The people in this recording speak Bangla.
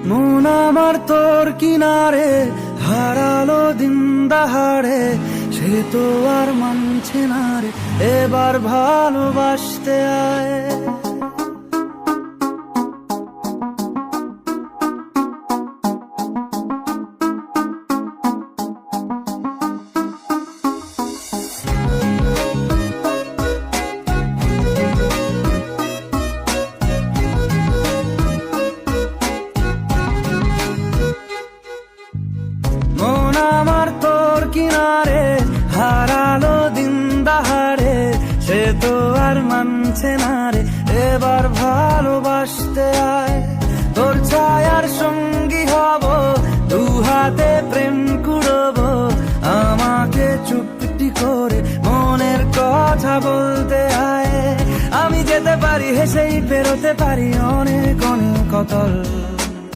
মন আমার তোর কিনারে হারালো দিন দাহাড়ে, সে তো আর মানছে না রে, এবার ভালোবাসতে আয়। মন আমার তোর কিনারে হারালো দিন দাহাড়ে, সে তো আর মানছে না রে, এবার ভালোবাসতে আয়। তোর ছায়ার সঙ্গী হব, দু হাতে প্রেম কুড়বো, আমাকে চুপটি করে মনের কথা বলতে আয়। আমি যেতে পারি হেসেই পেরোতে পারি অনেক অনেক অতল।